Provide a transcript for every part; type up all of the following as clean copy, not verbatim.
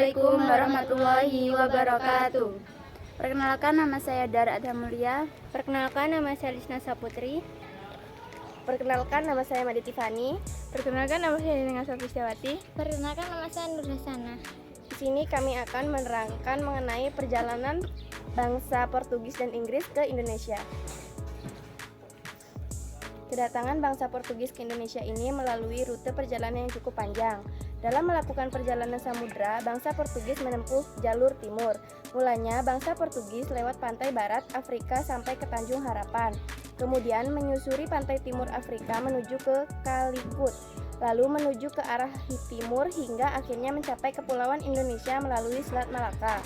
Assalamualaikum warahmatullahi wabarakatuh. Perkenalkan, nama saya Dara Adha Mulia. Perkenalkan, nama saya Lisna Saputri. Perkenalkan, nama saya Madi Tiffany. Perkenalkan, nama saya Nina Safistiawati. Perkenalkan, nama saya Nur Hasana. Di sini kami akan menerangkan mengenai perjalanan bangsa Portugis dan Inggris ke Indonesia. Kedatangan bangsa Portugis ke Indonesia ini melalui rute perjalanan yang cukup panjang. Dalam melakukan perjalanan samudra, bangsa Portugis menempuh jalur timur. Mulanya, bangsa Portugis lewat pantai barat Afrika sampai ke Tanjung Harapan. Kemudian menyusuri pantai timur Afrika menuju ke Calicut, lalu menuju ke arah timur hingga akhirnya mencapai Kepulauan Indonesia melalui Selat Malaka.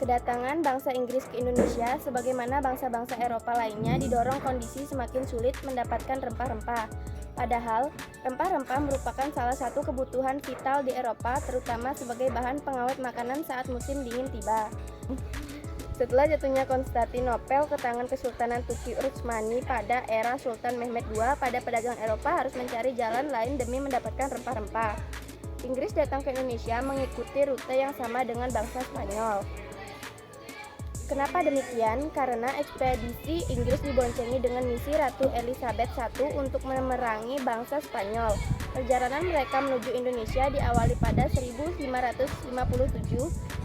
Kedatangan bangsa Inggris ke Indonesia, sebagaimana bangsa-bangsa Eropa lainnya, didorong kondisi semakin sulit mendapatkan rempah-rempah. Padahal, rempah-rempah merupakan salah satu kebutuhan vital di Eropa, terutama sebagai bahan pengawet makanan saat musim dingin tiba. Setelah jatuhnya Konstantinopel ke tangan Kesultanan Turki Utsmani pada era Sultan Mehmed II, pada pedagang Eropa harus mencari jalan lain demi mendapatkan rempah-rempah. Inggris datang ke Indonesia mengikuti rute yang sama dengan bangsa Spanyol. Kenapa demikian? Karena ekspedisi Inggris diboncengi dengan misi Ratu Elizabeth I untuk memerangi bangsa Spanyol. Perjalanan mereka menuju Indonesia diawali pada 1557.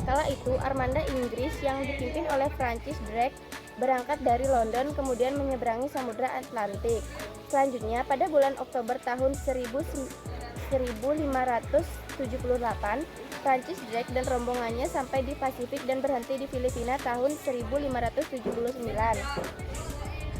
Kala itu, armada Inggris yang dipimpin oleh Francis Drake berangkat dari London kemudian menyeberangi Samudra Atlantik. Selanjutnya, pada bulan Oktober tahun 1578, Francis Drake dan rombongannya sampai di Pasifik dan berhenti di Filipina tahun 1579.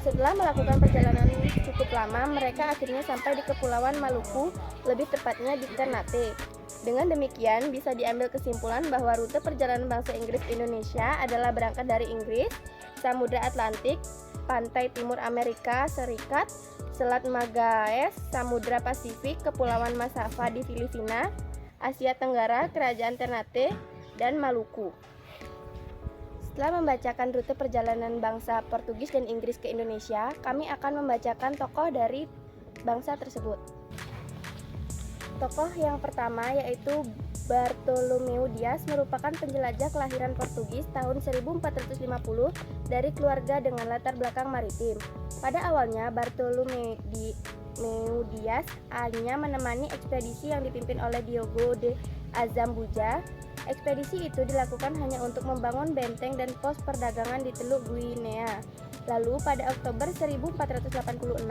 Setelah melakukan perjalanan cukup lama, mereka akhirnya sampai di Kepulauan Maluku, lebih tepatnya di Ternate. Dengan demikian, bisa diambil kesimpulan bahwa rute perjalanan bangsa Inggris Indonesia adalah berangkat dari Inggris, Samudra Atlantik, pantai timur Amerika Serikat, Selat Magaes, Samudra Pasifik, Kepulauan Masava di Filipina, Asia Tenggara, Kerajaan Ternate, dan Maluku. Setelah membacakan rute perjalanan bangsa Portugis dan Inggris ke Indonesia, kami akan membacakan tokoh dari bangsa tersebut. Tokoh yang pertama yaitu Bartolomeu Dias merupakan penjelajah kelahiran Portugis tahun 1450 dari keluarga dengan latar belakang maritim. Pada awalnya, Bartolomeu Dias hanya menemani ekspedisi yang dipimpin oleh Diogo de Azambuja. Ekspedisi itu dilakukan hanya untuk membangun benteng dan pos perdagangan di Teluk Guinea. Lalu pada Oktober 1486,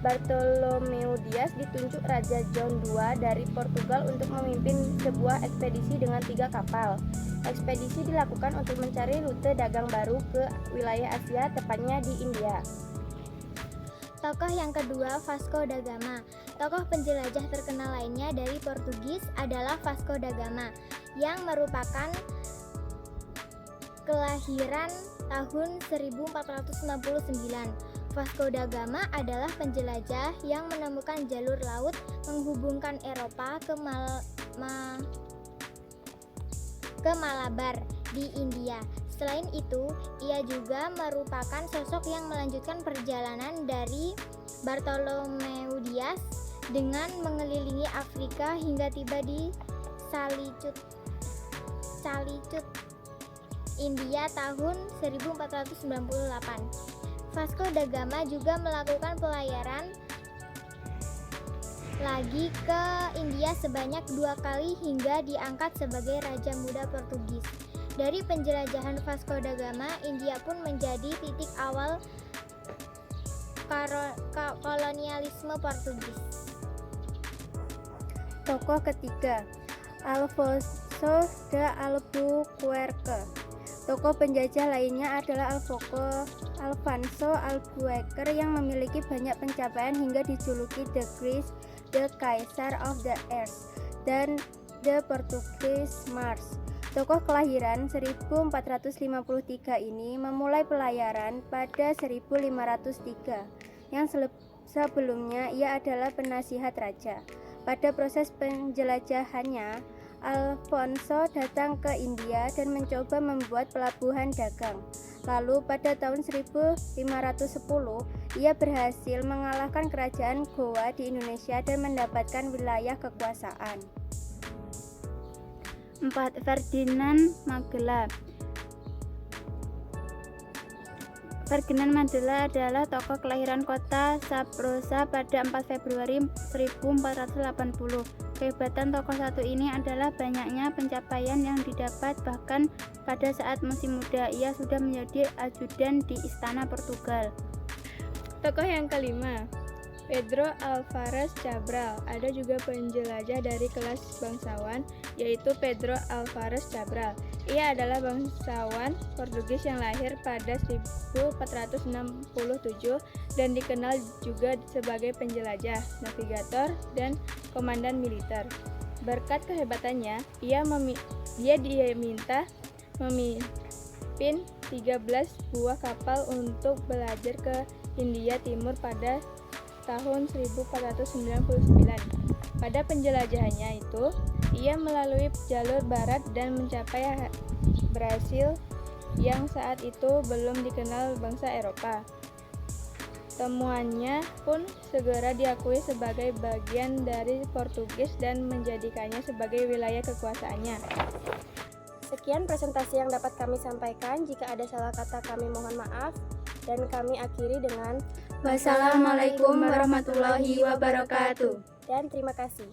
Bartolomeu Dias ditunjuk Raja John II dari Portugal untuk memimpin sebuah ekspedisi dengan 3 kapal. Ekspedisi dilakukan untuk mencari rute dagang baru ke wilayah Asia, tepatnya di India. Tokoh yang kedua, Vasco da Gama. Tokoh penjelajah terkenal lainnya dari Portugis adalah Vasco da Gama, yang merupakan kelahiran tahun 1469. Vasco da Gama adalah penjelajah yang menemukan jalur laut menghubungkan Eropa ke Malabar di India. Selain itu, ia juga merupakan sosok yang melanjutkan perjalanan dari Bartolomeu Dias dengan mengelilingi Afrika hingga tiba di Calicut, India tahun 1498. Vasco da Gama juga melakukan pelayaran lagi ke India sebanyak 2 kali hingga diangkat sebagai Raja Muda Portugis. Dari penjelajahan Vasco da Gama, India pun menjadi titik awal kolonialisme Portugis. Tokoh ketiga, Alfonso de Albuquerque. Tokoh penjajah lainnya adalah Alfonso Albuquerque yang memiliki banyak pencapaian hingga dijuluki The Great, The Caesar of the Earth, dan The Portuguese Mars. Tokoh kelahiran 1453 ini memulai pelayaran pada 1503, yang sebelumnya ia adalah penasihat raja. Pada proses penjelajahannya, Alfonso datang ke India dan mencoba membuat pelabuhan dagang. Lalu pada tahun 1510, ia berhasil mengalahkan kerajaan Gowa di Indonesia dan mendapatkan wilayah kekuasaan. 4. Ferdinand Magellan. Ferdinand Magellan adalah tokoh kelahiran kota Sabrosa pada 4 Februari 1480. Kehebatan tokoh satu ini adalah banyaknya pencapaian yang didapat, bahkan pada saat masih muda ia sudah menjadi ajudan di istana Portugal. Tokoh yang kelima, Pedro Álvares Cabral. Ada juga penjelajah dari kelas bangsawan, yaitu Pedro Álvares Cabral. Ia adalah bangsawan Portugis yang lahir pada 1467 dan dikenal juga sebagai penjelajah, navigator, dan komandan militer. Berkat kehebatannya, dia diminta memimpin 13 buah kapal untuk belajar ke Hindia Timur pada tahun 1499. Pada penjelajahannya itu, ia melalui jalur barat dan mencapai Brasil yang saat itu belum dikenal bangsa Eropa. Temuannya pun segera diakui sebagai bagian dari Portugis dan menjadikannya sebagai wilayah kekuasaannya. Sekian presentasi yang dapat kami sampaikan. Jika ada salah kata kami mohon maaf. Dan kami akhiri dengan Wassalamualaikum warahmatullahi wabarakatuh. dan terima kasih.